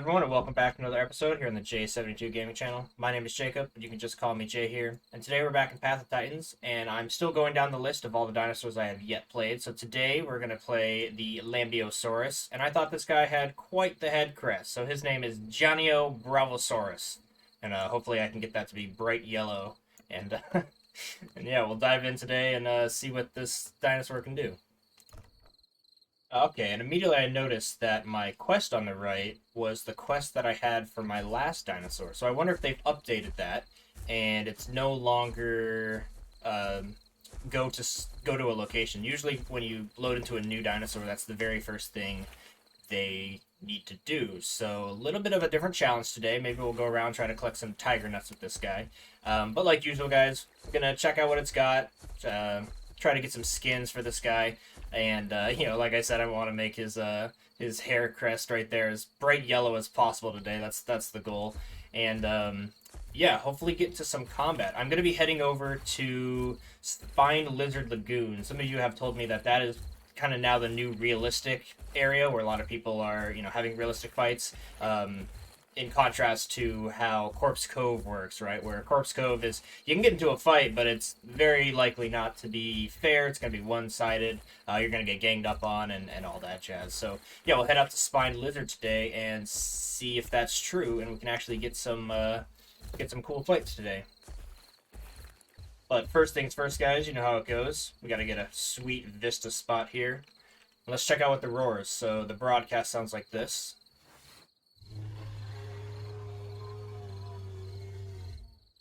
everyone, and welcome back to another episode here on the J72 Gaming Channel. My name is Jacob, but you can just call me Jay here. And today we're back in Path of Titans, and I'm still going down the list of all the dinosaurs I have yet played. So today we're going to play the Lambeosaurus, and I thought this guy had quite the head crest. So his name is Johneo Bravosaurus, and hopefully I can get that to be bright yellow. And, and yeah, we'll dive in today and see what this dinosaur can do. Okay, and immediately I noticed that my quest on the right was the quest that I had for my last dinosaur. So I wonder if they've updated that, and it's no longer go to a location. Usually, when you load into a new dinosaur, that's the very first thing they need to do. So a little bit of a different challenge today. Maybe we'll go around trying to collect some tiger nuts with this guy. But like usual, guys, we're gonna check out what it's got. Try to get some skins for this guy. And, you know, like I said, I want to make his hair crest right there as bright yellow as possible today. That's the goal. And, yeah, hopefully get to some combat. I'm going to be heading over to Spined Lizard Lagoon. Some of you have told me that that is kind of now the new realistic area where a lot of people are, you know, having realistic fights. In contrast to how Corpse Cove works, right? Where Corpse Cove is, you can get into a fight, but it's very likely not to be fair. It's going to be one-sided. You're going to get ganged up on and all that jazz. So, yeah, we'll head out to Spined Lizard today and see if that's true, and we can actually get some cool fights today. But first things first, guys, you know how it goes. We got to get a sweet vista spot here. Let's check out what the roars. So the broadcast sounds like this.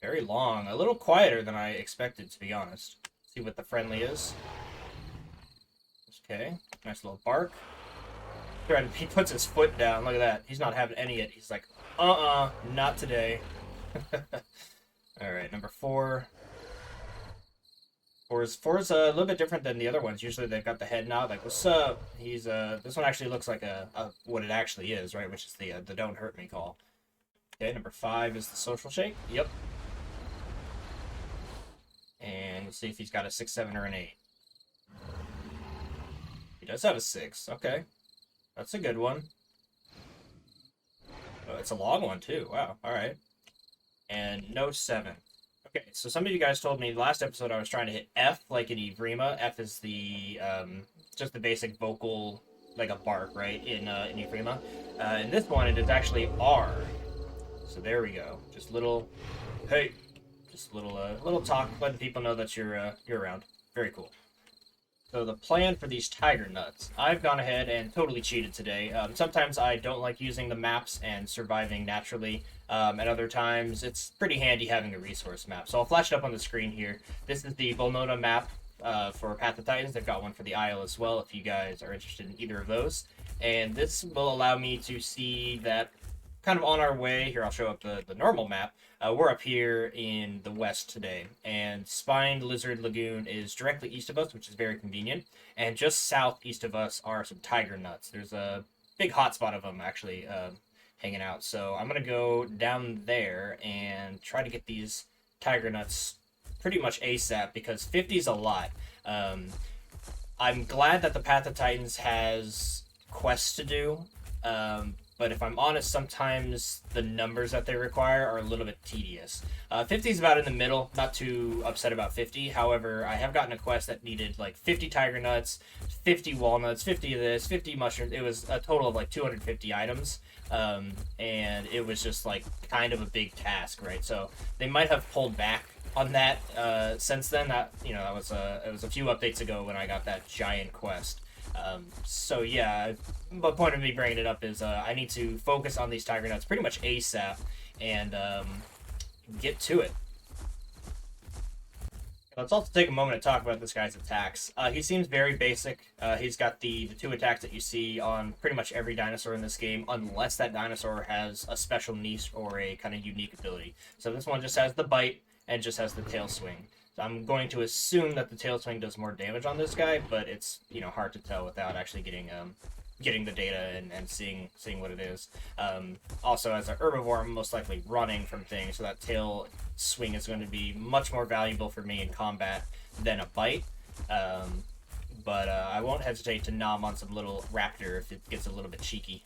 Very long. A little quieter than I expected, to be honest. See what the friendly is. Okay. Nice little bark. He puts his foot down. Look at that. He's not having any of it. He's like, not today. Alright, number 4. Four's a little bit different than the other ones. Usually they've got the head nod, like, what's up? He's, this one actually looks like a what it actually is, right? Which is the don't hurt me call. Okay, number 5 is the social shake. Yep. And let's see if he's got a 6, 7, or an 8. He does have a 6. Okay. That's a good one. Oh, it's a long one, too. Wow. Alright. And no 7. Okay, so some of you guys told me last episode I was trying to hit F, like in Evrima. F is the, just the basic vocal, like a bark, right, in Evrima. In this one, it is actually R. So there we go. Just little, hey. Just a little talk, letting people know that you're around. Very cool. So the plan for these tiger nuts, I've gone ahead and totally cheated today. Sometimes I don't like using the maps and surviving naturally. And other times it's pretty handy having a resource map. So I'll flash it up on the screen here. This is the Volnona map for Path of Titans. They've got one for the Isle as well if you guys are interested in either of those. And this will allow me to see that kind of on our way. Here, I'll show up the normal map. We're up here in the west today, and Spined Lizard Lagoon is directly east of us, which is very convenient. And just southeast of us are some tiger nuts. There's a big hotspot of them, actually, hanging out. So I'm going to go down there and try to get these tiger nuts pretty much ASAP, because 50 is a lot. I'm glad that the Path of Titans has quests to do. But if I'm honest, sometimes the numbers that they require are a little bit tedious. 50 is about in the middle, not too upset about 50. However, I have gotten a quest that needed like 50 tiger nuts, 50 walnuts, 50 of this, 50 mushrooms. It was a total of like 250 items. And it was just like kind of a big task, right? So they might have pulled back on that since then. That, you know, it was a few updates ago when I got that giant quest. So yeah, the point of me bringing it up is I need to focus on these tiger nuts pretty much ASAP and get to it. Let's also take a moment to talk about this guy's attacks. He seems very basic. He's got the 2 attacks that you see on pretty much every dinosaur in this game, unless that dinosaur has a special niche or a kind of unique ability. So this one just has the bite and just has the tail swing. So I'm going to assume that the tail swing does more damage on this guy, but it's, you know, hard to tell without actually getting the data and seeing what it is. Also, as an herbivore, I'm most likely running from things, so that tail swing is going to be much more valuable for me in combat than a bite. But I won't hesitate to nom on some little raptor if it gets a little bit cheeky.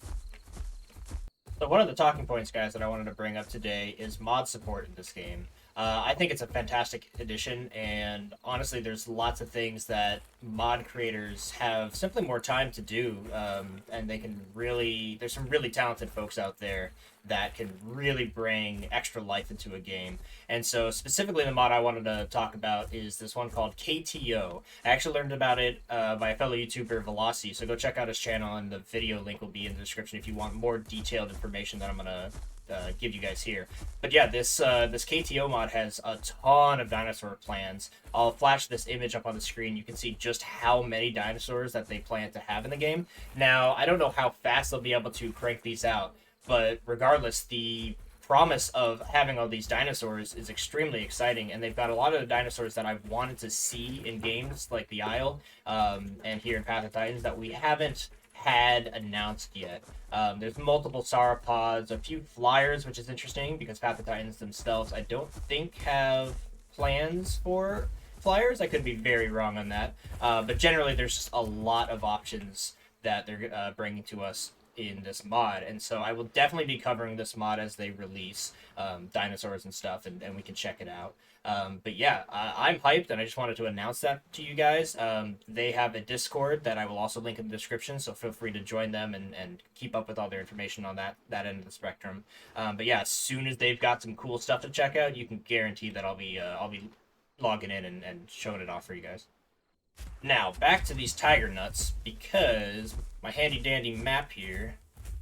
So one of the talking points, guys, that I wanted to bring up today is mod support in this game. I think it's a fantastic addition, and honestly, there's lots of things that mod creators have simply more time to do, and they can really. There's some really talented folks out there that can really bring extra life into a game. And so, specifically, the mod I wanted to talk about is this one called KTO. I actually learned about it by a fellow YouTuber, Velocity, so go check out his channel, and the video link will be in the description if you want more detailed information that I'm going to give you guys here. But yeah, this KTO mod has a ton of dinosaur plans. I'll flash this image up on the screen. You can see just how many dinosaurs that they plan to have in the game. Now, I don't know how fast they'll be able to crank these out, but regardless, the promise of having all these dinosaurs is extremely exciting, and they've got a lot of the dinosaurs that I've wanted to see in games like the Isle and here in Path of Titans that we haven't had announced yet. There's multiple sauropods, a few flyers, which is interesting because Path of Titans themselves, I don't think, have plans for flyers. I could be very wrong on that. But generally, there's just a lot of options that they're bringing to us in this mod, and so I will definitely be covering this mod as they release dinosaurs and stuff, and we can check it out. But yeah, I'm hyped, and I just wanted to announce that to you guys. They have a Discord that I will also link in the description, so feel free to join them and keep up with all their information on that end of the spectrum. But yeah, as soon as they've got some cool stuff to check out, you can guarantee that I'll be logging in and showing it off for you guys. Now, back to these tiger nuts, because my handy dandy map here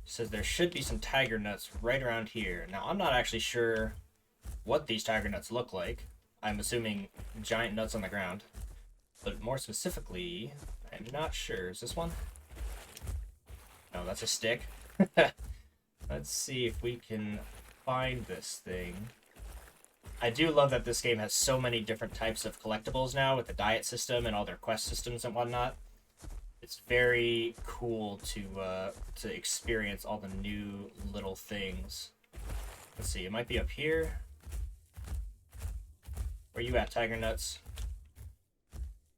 says there should be some tiger nuts right around here. Now, I'm not actually sure what these tiger nuts look like. I'm assuming giant nuts on the ground. But more specifically, I'm not sure. Is this one? No, that's a stick. Let's see if we can find this thing. I do love that this game has so many different types of collectibles now with the diet system and all their quest systems and whatnot. It's very cool to experience all the new little things. Let's see, it might be up here. Where you at, Tiger Nuts?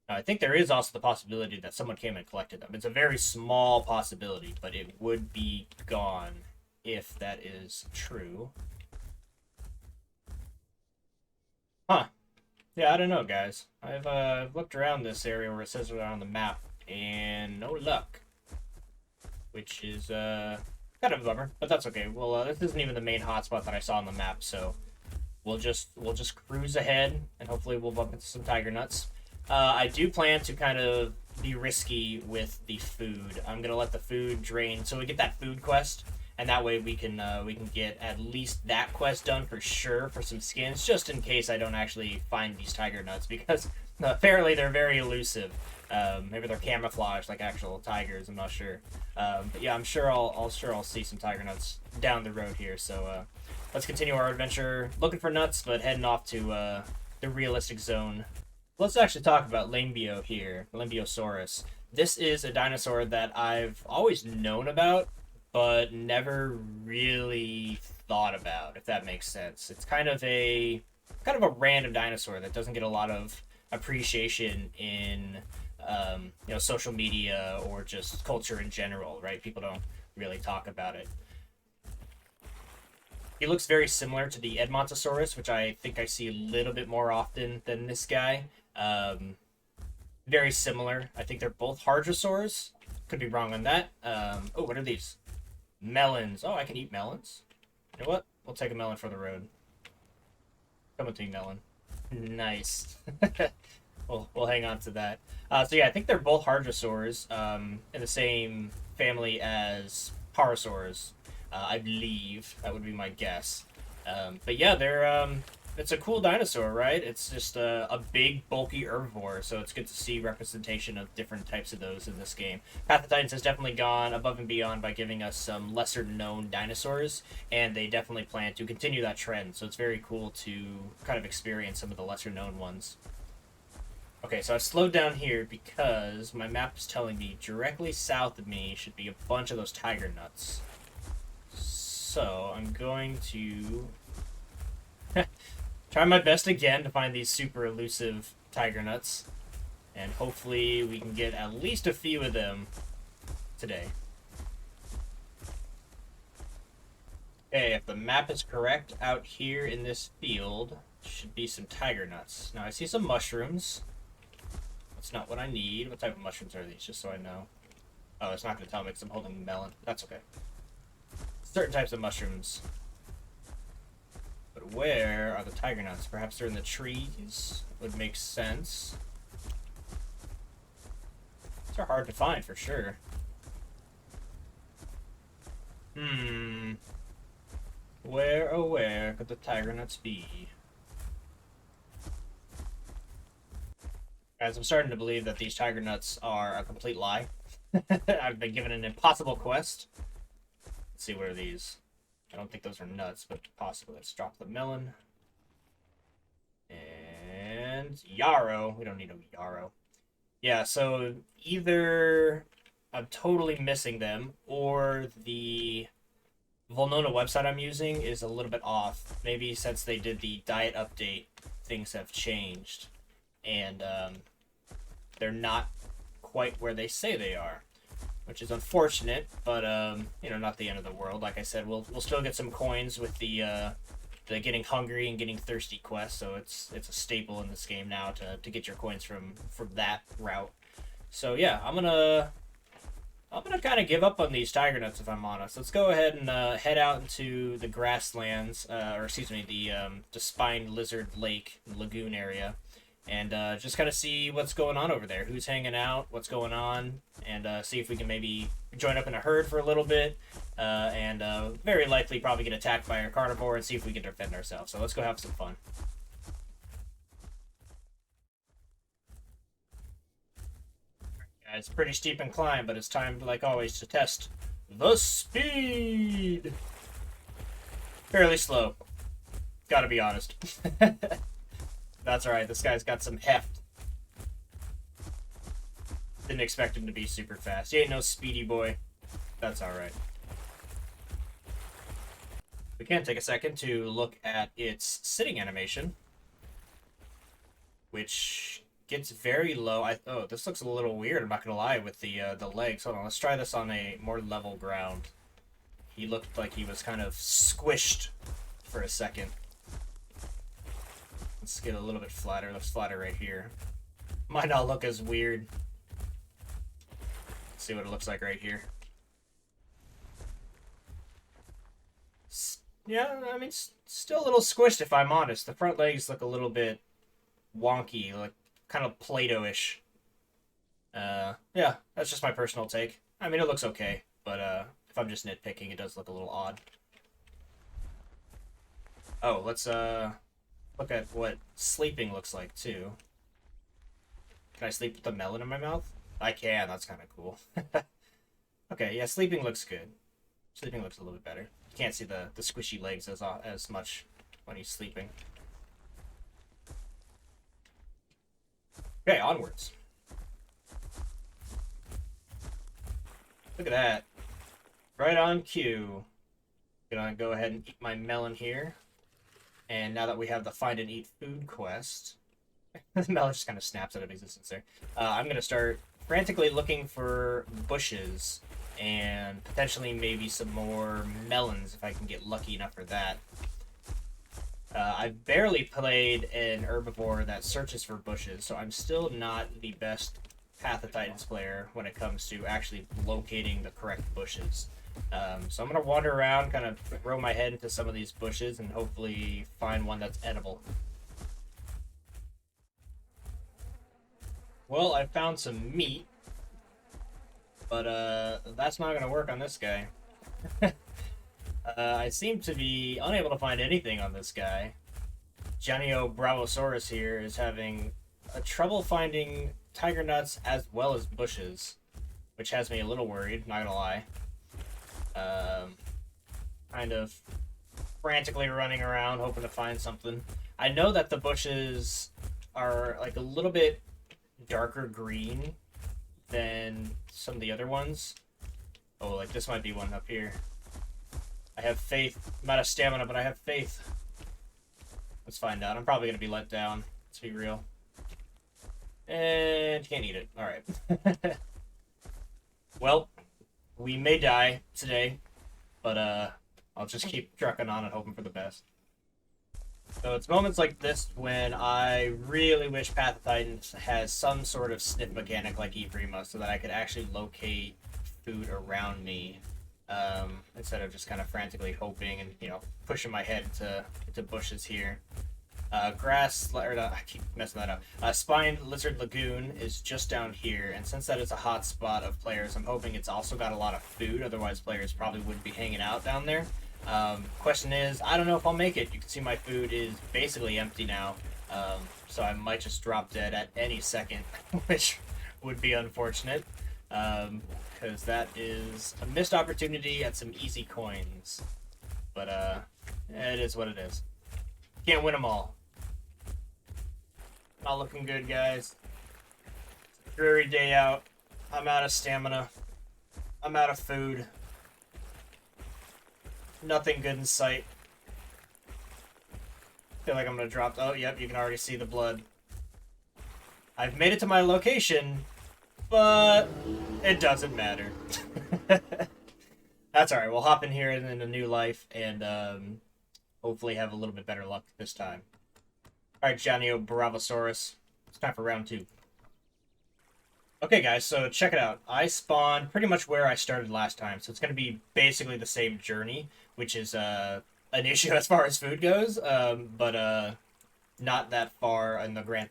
Now, I think there is also the possibility that someone came and collected them. It's a very small possibility, but it would be gone if that is true. Huh. Yeah, I don't know, guys. I've looked around this area where it says it on the map, and no luck. Which is, kind of a bummer, but that's okay. Well, this isn't even the main hotspot that I saw on the map, so we'll just cruise ahead, and hopefully we'll bump into some tiger nuts. I do plan to kind of be risky with the food. I'm gonna let the food drain, so we get that food quest, and that way we can get at least that quest done for sure for some skins, just in case I don't actually find these tiger nuts, because apparently they're very elusive. Maybe they're camouflaged like actual tigers. I'm not sure. But yeah, I'm sure I'll see some tiger nuts down the road here. So let's continue our adventure, looking for nuts, but heading off to the realistic zone. Let's actually talk about Lambeo here, Lambeosaurus. This is a dinosaur that I've always known about, but never really thought about, if that makes sense. It's kind of a random dinosaur that doesn't get a lot of appreciation in social media or just culture in general, right? People don't really talk about it. He looks very similar to the Edmontosaurus, which I think I see a little bit more often than this guy. Very similar. I think they're both Hadrosaurs. Could be wrong on that. Oh, what are these? Melons. Oh, I can eat melons. You know what? We'll take a melon for the road. Come with me, melon. Nice. We'll hang on to that. So yeah, I think they're both Hadrosaurs, in the same family as Parasaurs. I believe that would be my guess. But yeah, it's a cool dinosaur, right? It's just a big, bulky herbivore, so it's good to see representation of different types of those in this game. Path of Titans has definitely gone above and beyond by giving us some lesser-known dinosaurs, and they definitely plan to continue that trend, so it's very cool to kind of experience some of the lesser-known ones. Okay, so I've slowed down here because my map is telling me directly south of me should be a bunch of those tiger nuts. So I'm going to try my best again to find these super elusive tiger nuts, and hopefully we can get at least a few of them today. Okay, if the map is correct, out here in this field should be some tiger nuts. Now I see some mushrooms. That's not what I need. What type of mushrooms are these? Just so I know. Oh, it's not going to tell me because I'm holding a melon. That's okay. Certain types of mushrooms. But where are the tiger nuts? Perhaps they're in the trees? Would make sense. These are hard to find for sure. Where, oh where could the tiger nuts be? Guys, I'm starting to believe that these tiger nuts are a complete lie. I've been given an impossible quest. Let's see, what are these? I don't think those are nuts, but possibly. Let's drop the melon. And yarrow. We don't need a yarrow. Yeah, so either I'm totally missing them, or the Volnona website I'm using is a little bit off. Maybe since they did the diet update, things have changed. And they're not quite where they say they are, which is unfortunate, but you know, not the end of the world. Like I said, we'll still get some coins with the getting hungry and getting thirsty quest, so it's a staple in this game now to get your coins from that route. So yeah, I'm gonna kind of give up on these tiger nuts, if I'm honest. Let's go ahead and head out into the grasslands, or excuse me, the Spine Lizard Lake Lagoon area, and just kind of see what's going on over there. Who's hanging out? What's going on? And see if we can maybe join up in a herd for a little bit, and very likely probably get attacked by a carnivore and see if we can defend ourselves. So let's go have some fun. It's a pretty steep incline, but it's time, like always, to test the speed. Fairly slow. Gotta be honest. That's alright, this guy's got some heft. Didn't expect him to be super fast. He ain't no speedy boy. That's alright. We can take a second to look at its sitting animation, which gets very low. Oh, this looks a little weird, I'm not gonna lie, with the legs. Hold on, let's try this on a more level ground. He looked like he was kind of squished for a second. Let's get a little bit flatter. Let's flatter right here. Might not look as weird. Let's see what it looks like right here. Yeah, I mean, still a little squished, if I'm honest. The front legs look a little bit wonky, like kind of Play-Doh-ish. Yeah, that's just my personal take. I mean, it looks okay, but if I'm just nitpicking, it does look a little odd. Oh, let's look at what sleeping looks like too. Can I sleep with the melon in my mouth? I can. That's kind of cool. Okay, yeah, sleeping looks good. Sleeping looks a little bit better. You can't see the squishy legs as much when he's sleeping. Okay, onwards. Look at that. Right on cue. Gonna go ahead and eat my melon here. And now that we have the find and eat food quest, the melon just kind of snaps out of existence there. I'm gonna start frantically looking for bushes and potentially maybe some more melons if I can get lucky enough for that. I've barely played an herbivore that searches for bushes, so I'm still not the best Path of Titans player when it comes to actually locating the correct bushes. So I'm going to wander around, kind of throw my head into some of these bushes, and hopefully find one that's edible. Well, I found some meat, but that's not going to work on this guy. I seem to be unable to find anything on this guy. Johneo Bravosaurus here is having trouble finding tiger nuts as well as bushes, which has me a little worried, not gonna lie. Kind of frantically running around hoping to find something. I know that the bushes are like a little bit darker green than some of the other ones. Oh, like this might be one up here. I have faith. I'm out of stamina, but I have faith. Let's find out. I'm probably going to be let down. Let's be real. And can't eat it. Alright. Well, we may die today, but I'll just keep trucking on and hoping for the best. So it's moments like this when I really wish Path of Titans has some sort of sniff mechanic like Evrima, so that I could actually locate food around me, instead of just kind of frantically hoping and, you know, pushing my head into bushes here. Grass, or I keep messing that up. Spined Lizard Lagoon is just down here, and since that is a hot spot of players, I'm hoping it's also got a lot of food, otherwise players probably wouldn't be hanging out down there. Question is, I don't know if I'll make it. You can see my food is basically empty now, so I might just drop dead at any second, which would be unfortunate, because that is a missed opportunity at some easy coins. But, it is what it is. Can't win them all. Not looking good, guys. It's a dreary day out. I'm out of stamina. I'm out of food. Nothing good in sight. Feel like I'm gonna drop. Oh, yep, you can already see the blood. I've made it to my location, but it doesn't matter. That's alright. We'll hop in here in a new life and hopefully have a little bit better luck this time. Alright, Johneo, Bravosaurus. It's time for round 2. Okay, guys, so check it out. I spawned pretty much where I started last time, so it's going to be basically the same journey, which is an issue as far as food goes, but not that far in the grand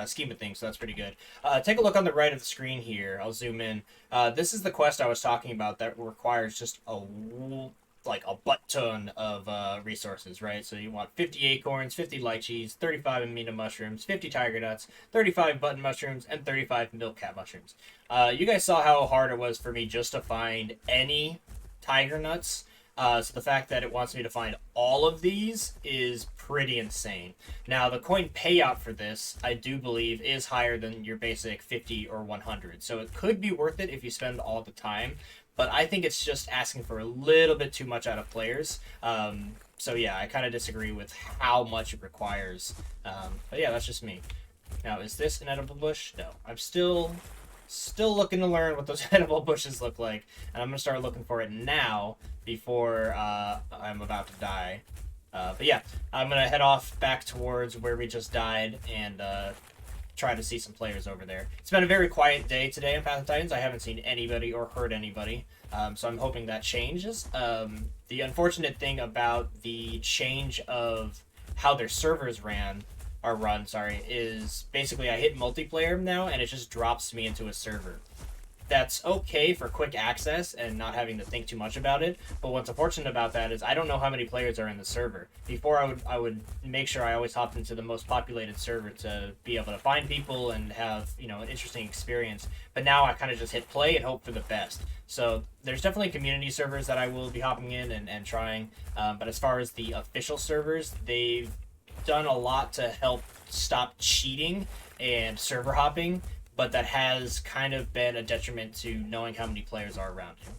scheme of things, so that's pretty good. Take a look on the right of the screen here. I'll zoom in. This is the quest I was talking about that requires just a butt ton of resources, right? So you want 50 acorns, 50 lychees, 35 amino mushrooms, 50 tiger nuts, 35 button mushrooms, and 35 milk cat mushrooms. You guys saw how hard it was for me just to find any tiger nuts. So the fact that it wants me to find all of these is pretty insane. Now, the coin payout for this, I do believe, is higher than your basic 50 or 100. So it could be worth it if you spend all the time. But I think it's just asking for a little bit too much out of players. So yeah, I kind of disagree with how much it requires. But yeah, that's just me. Now, is this an edible bush? No. I'm still looking to learn what those edible bushes look like. And I'm going to start looking for it now before I'm about to die. But yeah, I'm going to head off back towards where we just died and try to see some players over there. It's been a very quiet day today in Path of Titans. I haven't seen anybody or heard anybody, so I'm hoping that changes. The unfortunate thing about the change of how their servers are run, is basically I hit multiplayer now and it just drops me into a server. That's okay for quick access and not having to think too much about it, but what's unfortunate about that is I don't know how many players are in the server. Before I would make sure I always hopped into the most populated server to be able to find people and have, you know, an interesting experience, but now I kind of just hit play and hope for the best. So there's definitely community servers that I will be hopping in and trying, but as far as the official servers, they've done a lot to help stop cheating and server hopping, but that has kind of been a detriment to knowing how many players are around you.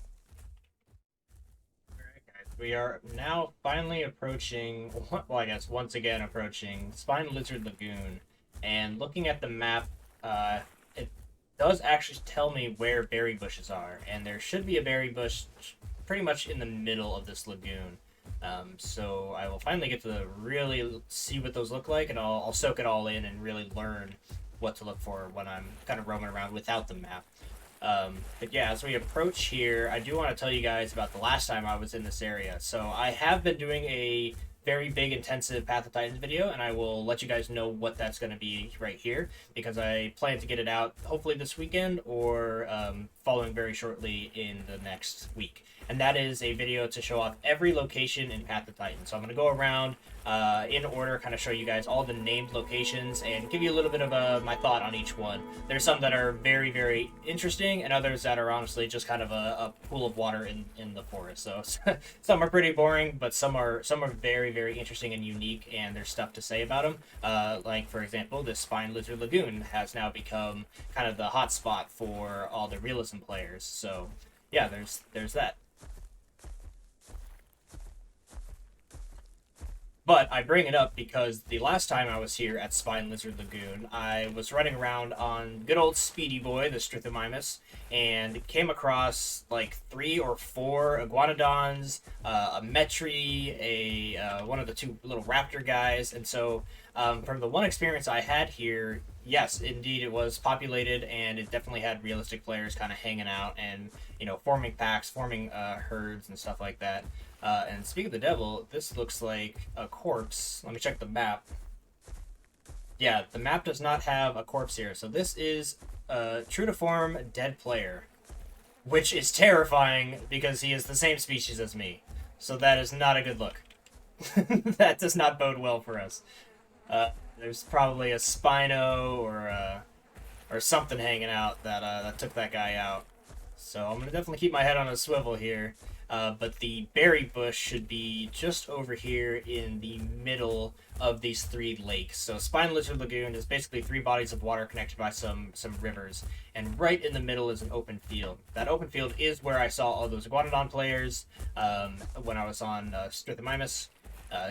Alright, guys, we are now finally approaching, well, I guess once again approaching Spine Lizard Lagoon, and looking at the map, it does actually tell me where berry bushes are, and there should be a berry bush pretty much in the middle of this lagoon. So I will finally get to really see what those look like, and I'll soak it all in and really learn what to look for when I'm kind of roaming around without the map. But yeah, as we approach here, I do want to tell you guys about the last time I was in this area. So I have been doing a very big intensive Path of Titans video, and I will let you guys know what that's going to be right here, because I plan to get it out hopefully this weekend or following very shortly in the next week. And that is a video to show off every location in Path of Titans. So I'm going to go around in order, kind of show you guys all the named locations and give you a little bit of my thought on each one. There's some that are very, very interesting, and others that are honestly just kind of a pool of water in the forest. So some are pretty boring, but some are very, very interesting and unique, and there's stuff to say about them. Like, for example, this Spine Lizard Lagoon has now become kind of the hot spot for all the realism players. So yeah, there's that. But I bring it up because the last time I was here at Spine Lizard Lagoon, I was running around on good old Speedy Boy, the Strythomimus, and came across like 3 or 4 iguanodons, a Metri, one of the 2 little raptor guys, and so from the one experience I had here, yes, indeed, it was populated, and it definitely had realistic players kind of hanging out and forming packs, forming herds and stuff like that. And speaking of the devil, this looks like a corpse. Let me check the map. Yeah, the map does not have a corpse here. So this is a true to form dead player, which is terrifying because he is the same species as me. So that is not a good look. That does not bode well for us. There's probably a Spino or something hanging out that took that guy out. So I'm gonna definitely keep my head on a swivel here. But the berry bush should be just over here in the middle of these 3 lakes. So Spine Lizard Lagoon is basically 3 bodies of water connected by some rivers, and right in the middle is an open field. That open field is where I saw all those Iguanodon players when I was on Strythomimus,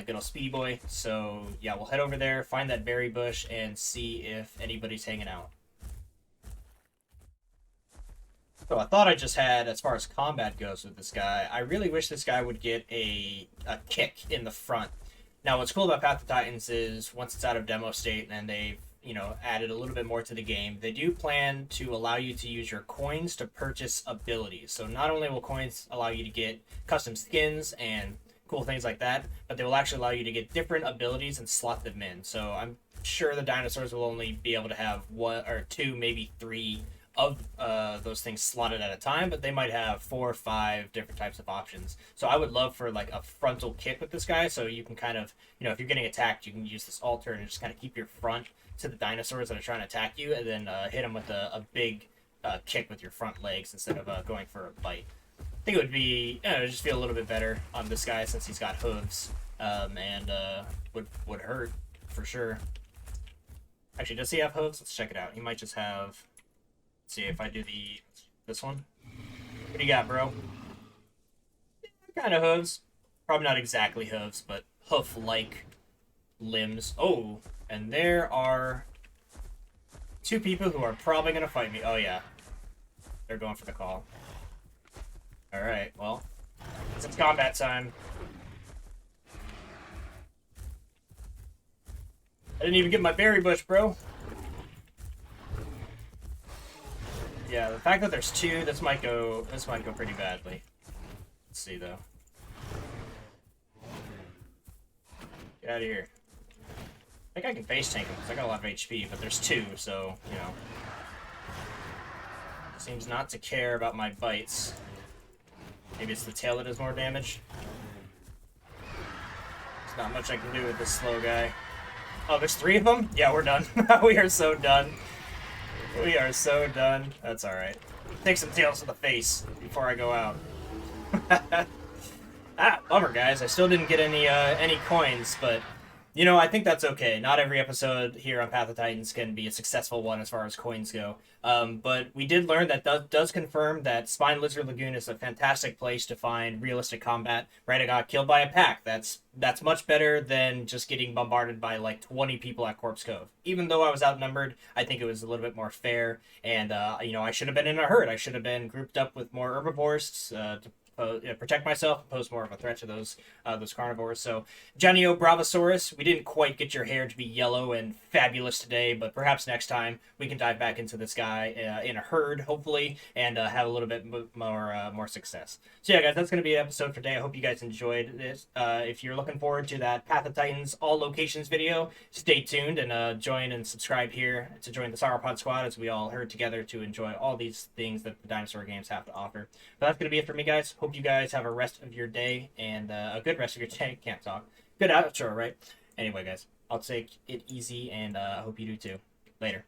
good old Speedy Boy. So yeah, we'll head over there, find that berry bush, and see if anybody's hanging out. So I thought I just had, as far as combat goes with this guy, I really wish this guy would get a kick in the front. Now, what's cool about Path of Titans is once it's out of demo state and they've, added a little bit more to the game, they do plan to allow you to use your coins to purchase abilities. So not only will coins allow you to get custom skins and cool things like that, but they will actually allow you to get different abilities and slot them in. So I'm sure the dinosaurs will only be able to have 1 or 2, maybe 3 of those things slotted at a time, but they might have 4 or 5 different types of options. So I would love for like a frontal kick with this guy, so you can kind of, if you're getting attacked, you can use this alter and just kind of keep your front to the dinosaurs that are trying to attack you, and then hit them with a big kick with your front legs instead of going for a bite. I think it would be, it would just feel a little bit better on this guy since he's got hooves, and would hurt for sure. Actually, does he have hooves? Let's check it out. He might just have. Let's see if I do this one. What do you got, bro? Yeah, kind of hooves. Probably not exactly hooves, but hoof-like limbs. Oh, and there are 2 people who are probably going to fight me. Oh, yeah. They're going for the call. Alright, well, it's combat time. I didn't even get my berry bush, bro. Yeah, the fact that there's 2, this might go pretty badly. Let's see though. Get out of here. I think I can base tank him because I got a lot of HP, but there's 2, so seems not to care about my bites. Maybe it's the tail that does more damage. There's not much I can do with this slow guy. Oh, there's 3 of them? Yeah, we're done. We are so done. We are so done. That's alright. Take some tails to the face before I go out. Bummer, guys. I still didn't get any coins, but I think that's okay. Not every episode here on Path of Titans can be a successful one as far as coins go. But we did learn that does confirm that Spine Lizard Lagoon is a fantastic place to find realistic combat. Right, I got killed by a pack. That's much better than just getting bombarded by like 20 people at Corpse Cove. Even though I was outnumbered, I think it was a little bit more fair. And I should have been in a herd. I should have been grouped up with more herbivores to protect myself and pose more of a threat to those carnivores. So, Johneo, Bravosaurus, we didn't quite get your hair to be yellow and fabulous today, but perhaps next time we can dive back into this guy in a herd, hopefully, and have a little bit more success. So yeah, guys, that's going to be the episode for today. I hope you guys enjoyed this. If you're looking forward to that Path of Titans all locations video, stay tuned and join and subscribe here to join the Sauropod squad as we all herd together to enjoy all these things that the dinosaur games have to offer. But that's going to be it for me, guys. Hope you guys have a rest of your day and a good rest of your day. Can't talk. Good outro, right? Anyway, guys, I'll take it easy and I hope you do too. Later.